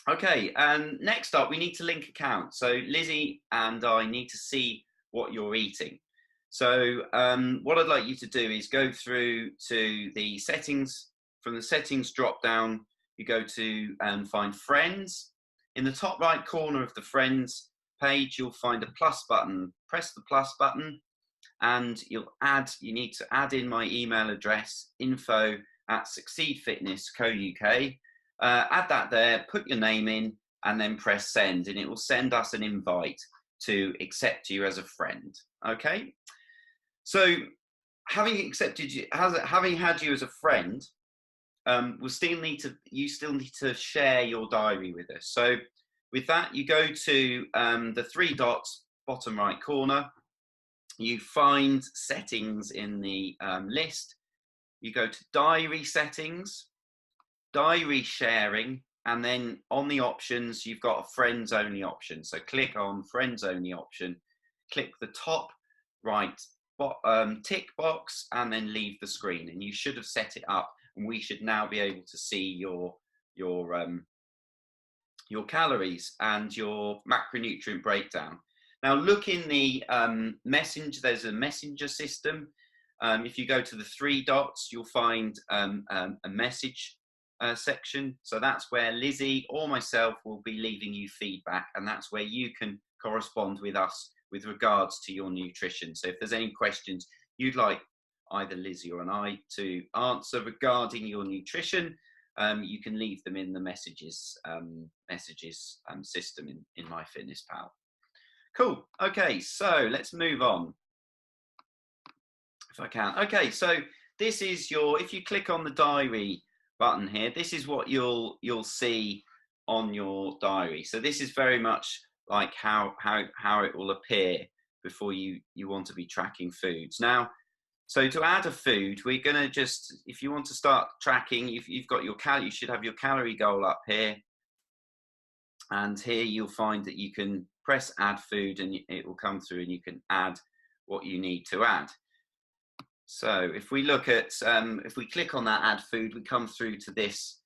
Okay, next up, we need to link accounts. So Lizzie and I need to see what you're eating. So what I'd like you to do is go through to the settings. From the settings drop down, you go to find friends. In the top right corner of the friends page, you'll find a plus button. Press the plus button and you need to add in my email address, info@succeedfitness.co.uk. Add that there, put your name in, and then press send, and it will send us an invite to accept you as a friend. Okay, so having accepted you, having had you as a friend, you still need to share your diary with us. So with that, you go to the three dots bottom right corner. You find settings in the list. You go to diary settings, diary sharing, and then on the options, you've got a friends only option. So click on friends only option, click the top right tick box, and then leave the screen. And you should have set it up, and we should now be able to see your calories and your macronutrient breakdown. Now look in the messenger, there's a messenger system. If you go to the three dots, you'll find a message section. So that's where Lizzie or myself will be leaving you feedback, and that's where you can correspond with us with regards to your nutrition. So if there's any questions you'd like either Lizzie or I to answer regarding your nutrition, you can leave them in the messages system in MyFitnessPal. Cool. Okay, so let's move on, if I can. Okay, so this is if you click on the diary button here, this is what you'll see on your diary. So this is very much like how it will appear before you want to be tracking foods. Now, so to add a food, we're going to just, if you want to start tracking, you've got your you should have your calorie goal up here. And here you'll find that you can press add food and it will come through and you can add what you need to add. So if we look at, if we click on that add food, we come through to this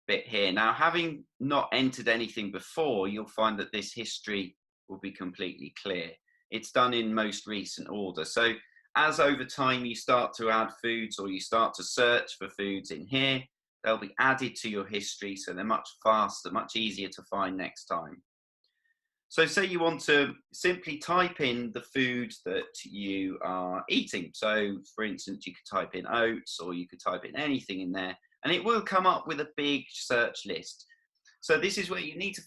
bit here. Now, having not entered anything before, you'll find that this history will be completely clear. It's done in most recent order. So as over time you start to add foods or you start to search for foods in here, they'll be added to your history, so they're much faster, much easier to find next time. So say you want to simply type in the food that you are eating. So for instance, you could type in oats or you could type in anything in there and it will come up with a big search list. So this is where you need to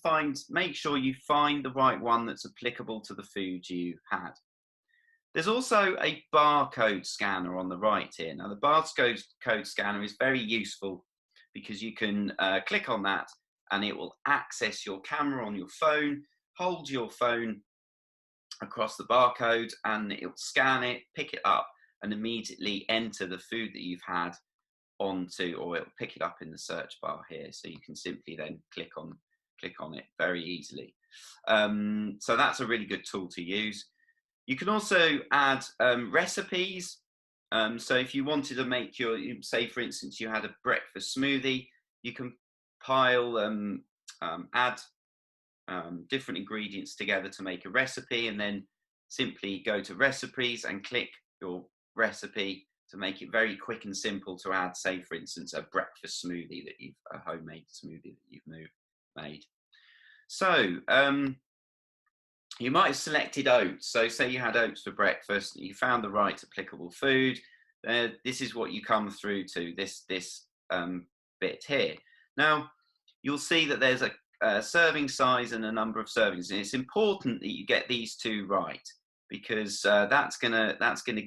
make sure you find the right one that's applicable to the food you had. There's also a barcode scanner on the right here. Now the barcode scanner is very useful because you can click on that and it will access your camera on your phone, hold your phone across the barcode and it will scan it, pick it up and immediately enter the food that you've had onto, or it'll pick it up in the search bar here. So you can simply then click on it very easily. So that's a really good tool to use. You can also add recipes. So if you wanted to make say for instance, you had a breakfast smoothie, you can add different ingredients together to make a recipe and then simply go to recipes and click your recipe to make it very quick and simple to add, say for instance, a breakfast smoothie a homemade smoothie that you've made. So you might have selected oats. So say you had oats for breakfast, you found the right applicable food. This is what you come through to, this bit here. Now, you'll see that there's a serving size and a number of servings. And it's important that you get these two right because that's gonna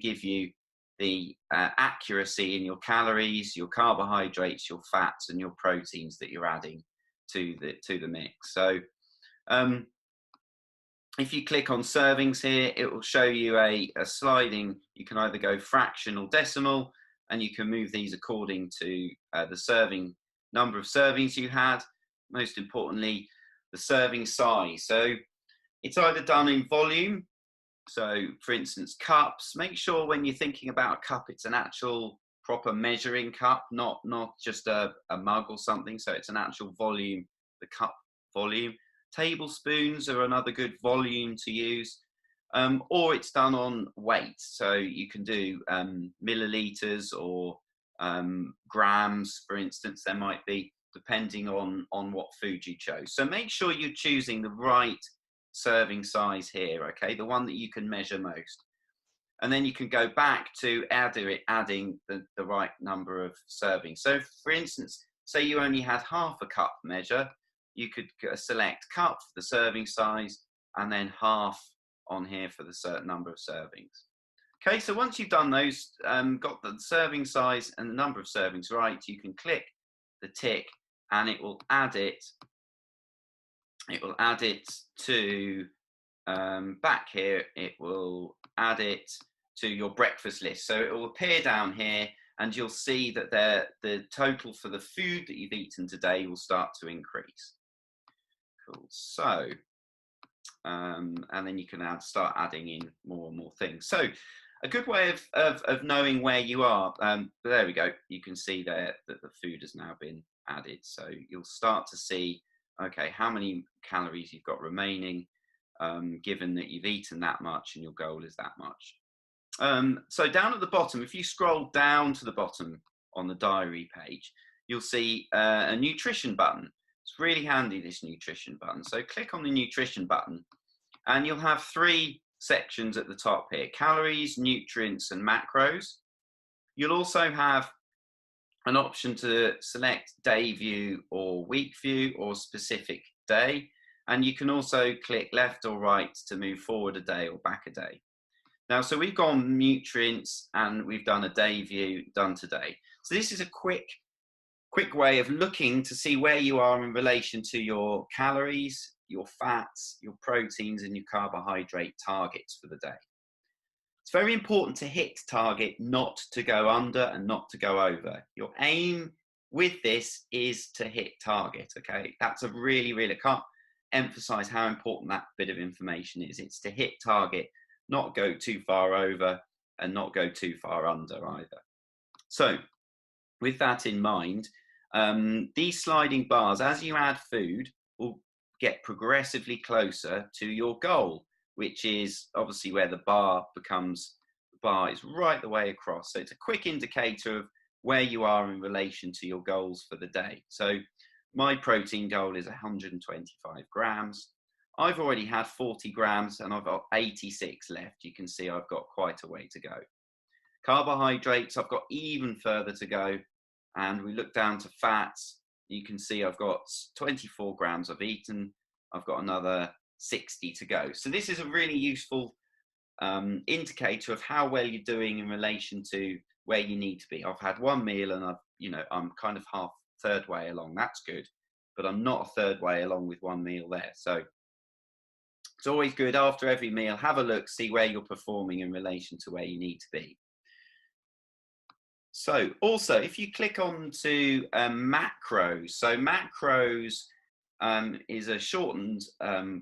give you the accuracy in your calories, your carbohydrates, your fats, and your proteins that you're adding to the mix. So if you click on servings here, it will show you a sliding. You can either go fraction or decimal, and you can move these according to the number of servings you had. Most importantly, the serving size. So it's either done in volume. So for instance, cups, make sure when you're thinking about a cup, it's an actual proper measuring cup, not just a mug or something. So it's an actual volume cup volume. Tablespoons are another good volume to use, or it's done on weight. So you can do milliliters or grams, for instance, there might be, depending on what food you chose. So make sure you're choosing the right serving size here, okay, the one that you can measure most. And then you can go back to adding the right number of servings. So for instance, say you only had half a cup measure, you could select cup for the serving size and then half on here for the certain number of servings. Okay, so once you've done those, got the serving size and the number of servings right, you can click the tick and it will add it. It will add it to back here. It will add it to your breakfast list. So it will appear down here and you'll see that the total for the food that you've eaten today will start to increase. Cool. So, and then you can start adding in more and more things. So a good way of knowing where you are, there we go. You can see there that the food has now been added. So you'll start to see, okay, how many calories you've got remaining, given that you've eaten that much and your goal is that much. So down at the bottom, if you scroll down to the bottom on the diary page, you'll see a nutrition button. It's really handy, this nutrition button. So click on the nutrition button and you'll have 3 sections at the top here: calories, nutrients, and macros. You'll also have an option to select day view or week view or specific day. And you can also click left or right to move forward a day or back a day. Now, so we've gone nutrients and we've done a day view done today. So this is a quick way of looking to see where you are in relation to your calories, your fats, your proteins, and your carbohydrate targets for the day. It's very important to hit target, not to go under and not to go over. Your aim with this is to hit target, okay? That's a really, I can't emphasize how important that bit of information is. It's to hit target, not go too far over and not go too far under either. So with that in mind, these sliding bars, as you add food, will get progressively closer to your goal, which is obviously where the bar is right the way across. So it's a quick indicator of where you are in relation to your goals for the day. So my protein goal is 125 grams. I've already had 40 grams and I've got 86 left. You can see I've got quite a way to go. Carbohydrates, I've got even further to go. And we look down to fats, you can see I've got 24 grams I've eaten. I've got another 60 to go. So this is a really useful indicator of how well you're doing in relation to where you need to be. I've had one meal and I'm kind of third way along. That's good, but I'm not a third way along with one meal there. So it's always good after every meal, have a look, see where you're performing in relation to where you need to be. So also, if you click on to macros, so macros is a shortened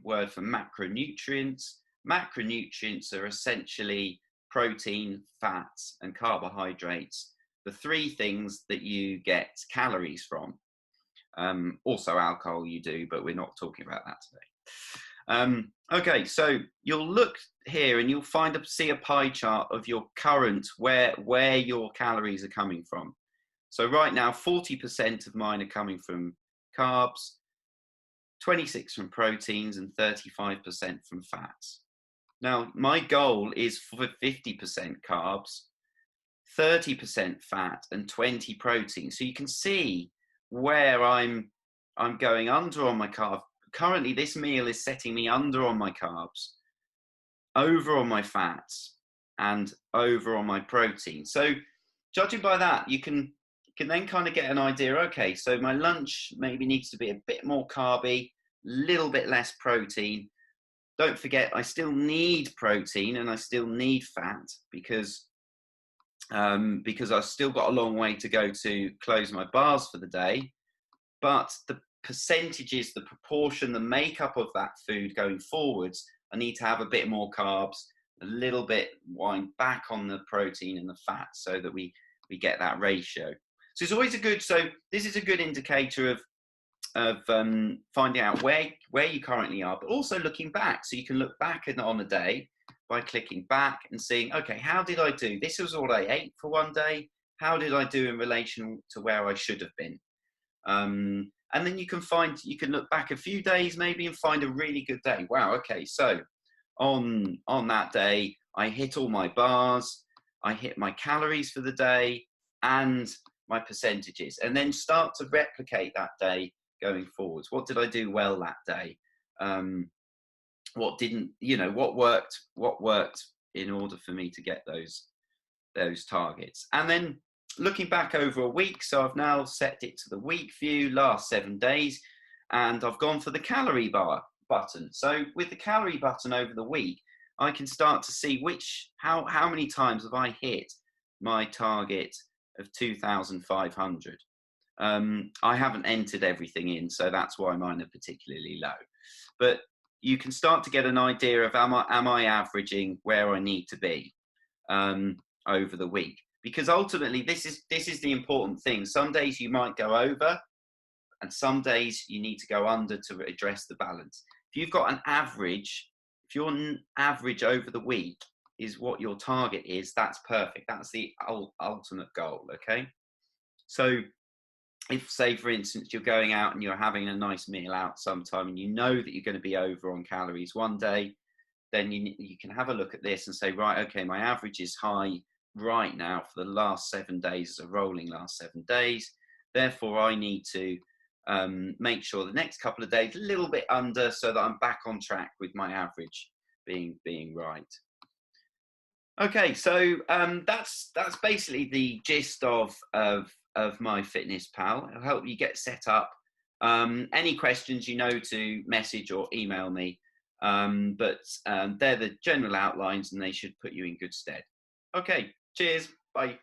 word for macronutrients. Macronutrients are essentially protein, fats, and carbohydrates, the 3 things that you get calories from. Also alcohol you do, but we're not talking about that today. Okay, so you'll look here and you'll see a pie chart of your current, where your calories are coming from. So right now, 40% of mine are coming from carbs, 26% from proteins, and 35% from fats. Now, my goal is for 50% carbs, 30% fat, and 20 protein. So you can see where I'm going under on my carbs. Currently, this meal is setting me under on my carbs, over on my fats, and over on my protein. So judging by that, you can then kind of get an idea, okay, so my lunch maybe needs to be a bit more carby, little bit less protein. Don't forget, I still need protein and I still need fat because I've still got a long way to go to close my bars for the day. But the percentages, the proportion, the makeup of that food going forwards, I need to have a bit more carbs, a little bit wind back on the protein and the fat so that we get that ratio. So it's always this is a good indicator of of finding out where you currently are, but also looking back. So you can look back on a day by clicking back and seeing, okay, how did I do? This was what I ate for one day. How did I do in relation to where I should have been? And then you can look back a few days maybe and find a really good day. Wow, okay, so on that day, I hit all my bars, I hit my calories for the day and my percentages, and then start to replicate that day going forwards. What did I do well that day? What didn't, what worked in order for me to get those targets. And then looking back over a week, so I've now set it to the week view, last 7 days, and I've gone for the calorie bar button. So with the calorie button over the week, I can start to see how many times have I hit my target of 2,500. I haven't entered everything in, so that's why mine are particularly low. But you can start to get an idea of am I averaging where I need to be over the week, because ultimately this is the important thing. Some days you might go over, and some days you need to go under to address the balance. If you've got an average, if your average over the week is what your target is, that's perfect. That's the ultimate goal, okay? So if, say, for instance, you're going out and you're having a nice meal out sometime and you know that you're going to be over on calories one day, then you can have a look at this and say, right, okay, my average is high right now for the last 7 days, as a rolling last 7 days. Therefore, I need to make sure the next couple of days a little bit under, so that I'm back on track with my average being right. Okay, so that's basically the gist of my Fitness Pal. It'll help you get set up. Any questions, to message or email me. But they're the general outlines, and they should put you in good stead. Okay, cheers, bye.